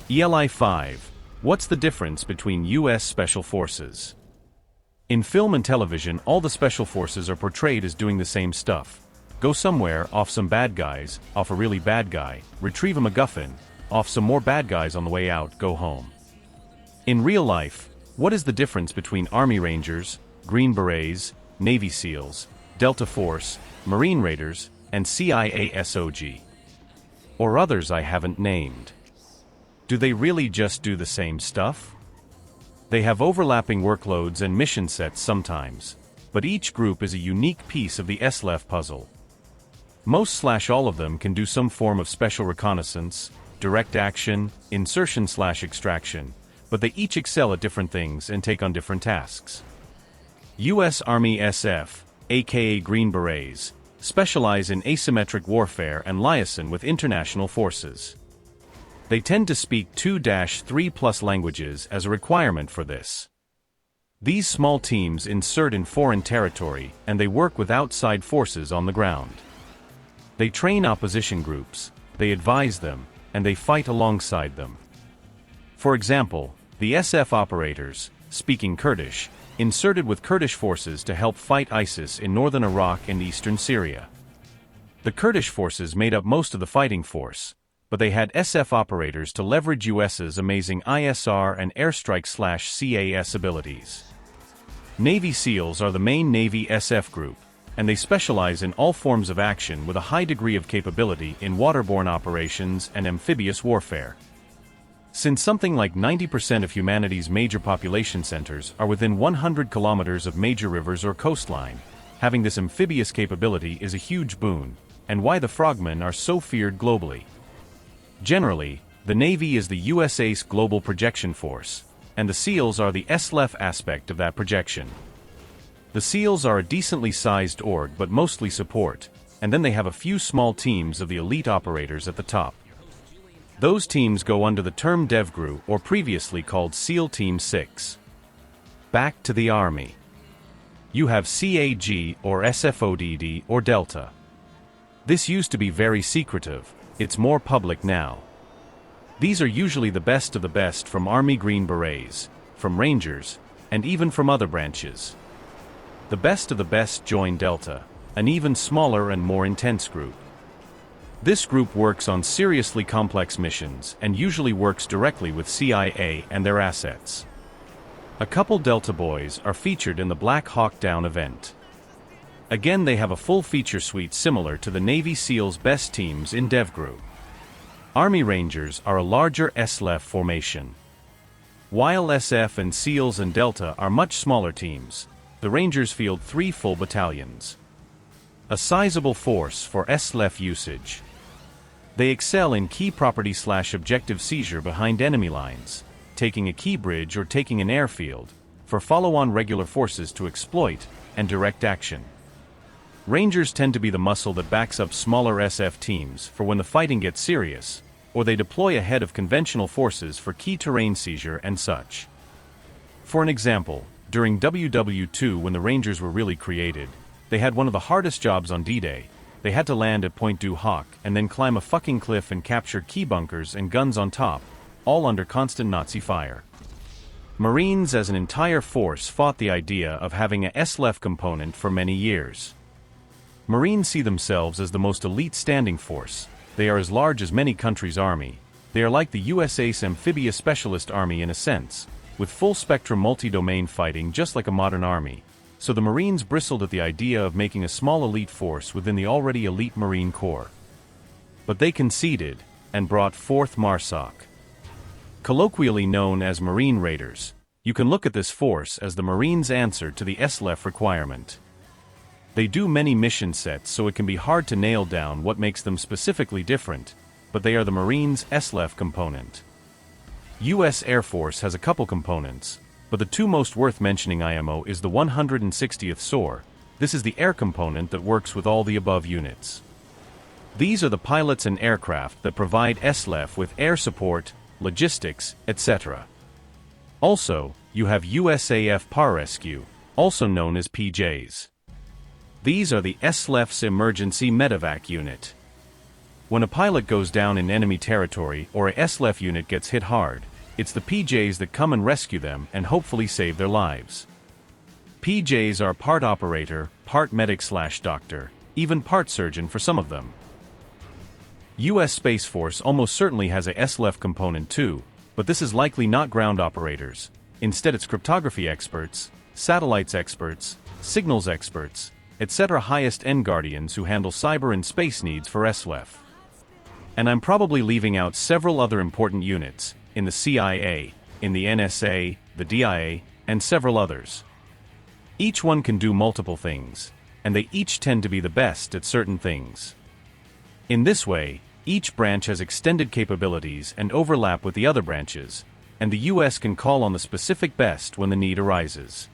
ELI 5. What's the difference between U.S. Special Forces? In film and television, all the Special Forces are portrayed as doing the same stuff. Go somewhere, off some bad guys, off a really bad guy, retrieve a MacGuffin, off some more bad guys on the way out, go home. In real life, what is the difference between Army Rangers, Green Berets, Navy SEALs, Delta Force, Marine Raiders, and CIA SOG? Or others I haven't named. Do they really just do the same stuff? They have overlapping workloads and mission sets sometimes, but each group is a unique piece of the SLEF puzzle. Most/all of them can do some form of special reconnaissance, direct action, insertion/extraction, but they each excel at different things and take on different tasks. U.S. Army SF, aka Green Berets, specialize in asymmetric warfare and liaison with international forces. They tend to speak 2-3+ languages as a requirement for this. These small teams insert in foreign territory and they work with outside forces on the ground. They train opposition groups, they advise them, and they fight alongside them. For example, the SF operators, speaking Kurdish, inserted with Kurdish forces to help fight ISIS in northern Iraq and eastern Syria. The Kurdish forces made up most of the fighting force, but they had SF operators to leverage US's amazing ISR and airstrike/CAS abilities. Navy SEALs are the main Navy SF group, and they specialize in all forms of action with a high degree of capability in waterborne operations and amphibious warfare. Since something like 90% of humanity's major population centers are within 100 kilometers of major rivers or coastline, having this amphibious capability is a huge boon, and why the frogmen are so feared globally. Generally, the Navy is the USA's global projection force, and the SEALs are the SLEF aspect of that projection. The SEALs are a decently sized org but mostly support, and then they have a few small teams of the elite operators at the top. Those teams go under the term DevGru, or previously called SEAL Team 6. Back to the Army. You have CAG or SFODD or Delta. This used to be very secretive. It's more public now. These are usually the best of the best from Army Green Berets, from Rangers, and even from other branches. The best of the best join Delta, an even smaller and more intense group. This group works on seriously complex missions and usually works directly with CIA and their assets. A couple Delta boys are featured in the Black Hawk Down event. Again, they have a full feature suite similar to the Navy SEALs' best teams in DevGru. Army Rangers are a larger SLEF formation. While SF and SEALs and Delta are much smaller teams, the Rangers field 3 full battalions. A sizable force for SLEF usage. They excel in key property/objective seizure behind enemy lines, taking a key bridge or taking an airfield, for follow-on regular forces to exploit, and direct action. Rangers tend to be the muscle that backs up smaller SF teams for when the fighting gets serious, or they deploy ahead of conventional forces for key terrain seizure and such. For an example, during WW2 when the Rangers were really created, they had one of the hardest jobs on D-Day. They had to land at Point du Hoc and then climb a fucking cliff and capture key bunkers and guns on top, all under constant Nazi fire. Marines as an entire force fought the idea of having a SLEF component for many years. Marines see themselves as the most elite standing force. They are as large as many countries' army. They are like the USA's amphibious specialist army in a sense, with full-spectrum multi-domain fighting just like a modern army. So the Marines bristled at the idea of making a small elite force within the already elite Marine Corps. But they conceded, and brought forth MARSOC. Colloquially known as Marine Raiders, you can look at this force as the Marines' answer to the SLEF requirement. They do many mission sets, so it can be hard to nail down what makes them specifically different, but they are the Marines' SLEF component. U.S. Air Force has a couple components, but the two most worth mentioning IMO is the 160th SOAR. This is the air component that works with all the above units. These are the pilots and aircraft that provide SLEF with air support, logistics, etc. Also, you have USAF Pararescue, also known as PJs. These are the SLEF's Emergency Medevac Unit. When a pilot goes down in enemy territory or a SLEF unit gets hit hard, it's the PJs that come and rescue them and hopefully save their lives. PJs are part operator, part medic/doctor, even part surgeon for some of them. US Space Force almost certainly has a SLEF component too, but this is likely not ground operators. Instead it's cryptography experts, satellites experts, signals experts, etc. highest-end guardians who handle cyber and space needs for SLEF. And I'm probably leaving out several other important units, in the CIA, in the NSA, the DIA, and several others. Each one can do multiple things, and they each tend to be the best at certain things. In this way, each branch has extended capabilities and overlap with the other branches, and the US can call on the specific best when the need arises.